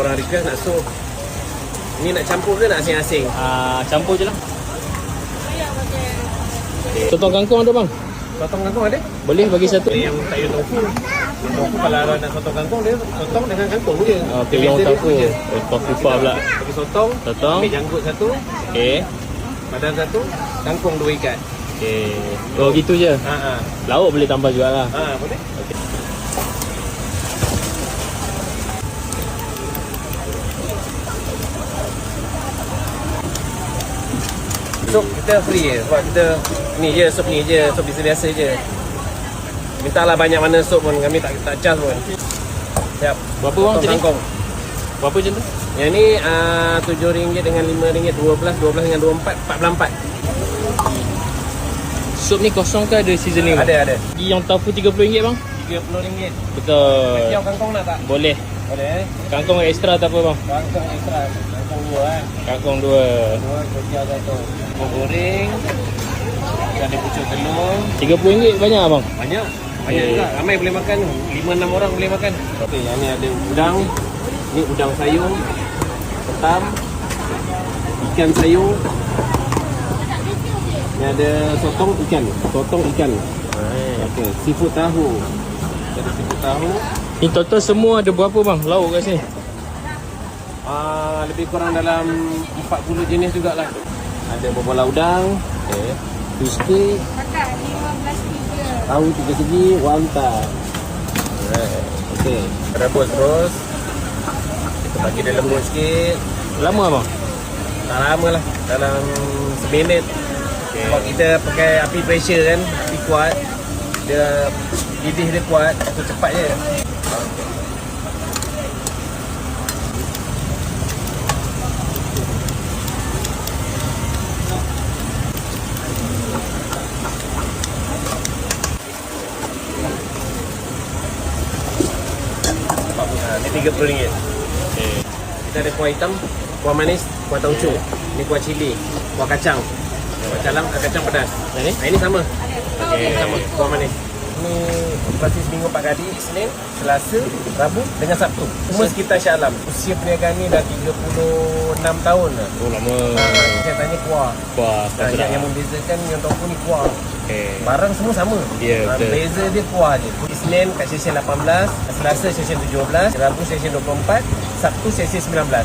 orang request nak sup. Ni nak campur ke nak asing-asing? Campur je lah. Sotong kangkung ada bang? Sotong kangkung ada? Boleh bagi satu. Yang tak ada tofu. Tofu kalau orang nak sotong kangkung, dia sotong dengan kangkung je. Okey, yang tofu. Tofu pula. Bagi sotong. Ambil janggut satu. Okey. Badan satu. Kangkung 2 ikat. Okey. Oh gitu je? Lauk boleh tambah jugalah. Boleh. Okey. Sup kita free je. Sebab kita ni je, sup biasa-biasa je. Mintalah banyak mana sup pun, kami tak charge pun. Siap. Berapa bang macam ni? Berapa macam tu? Yang ni RM7 dengan RM5, 12 dengan 24, 44. Sup ni kosong ke ada seasoning? Ada. Yang tofu RM30 bang? RM30. Betul. Kacau kangkung nak tak? Boleh. Kangkung ekstra tak apa bang? Kangkung ekstra. Kangkung 2 Kangkung 2. 2 kacau satu. Goreng. Ada pucuk telur. RM30 banyak bang? Banyak juga. Ramai boleh makan tu. 5-6 orang boleh makan. Okey, yang ni ada udang. Ni udang sayur. Ketam. Ikan sayur. Ni ada sotong ikan. Okey, seafood tahu. Ada seafood tahu. Ni total semua ada berapa bang lauk kat sini? Lebih kurang dalam 40 jenis jugalah. Ada bobola udang. Okey. Crispy. Tahu 3 segi, wonton. Okey, rebus terus. Kita bagi dia lembut sikit. Lama bang? Tak lama lah, dalam seminit. Sebab kita pakai api pressure kan, api kuat. Dia didih dia kuat, tu cepat je. Ni RM30. Kita ada kuah hitam, kuah manis, kuah tauco. Ni kuah cili, kuah kacang. Kacang pedas. Ini sama. Ini sama, kuah manis. Ni pasti seminggu 4 kali, Isnin, Selasa, Rabu dengan Sabtu. Semua sekitar Shah Alam. Usia perniagaan ni dah 36 tahun dah. Oh lama. Saya tanya kuah. Yang membezakan yang tofu ni kuah. Barang semua sama. Betul. Beza dia kuah je. Isnin kat session 18, Selasa session 17, Rabu session 24, Sabtu session 19.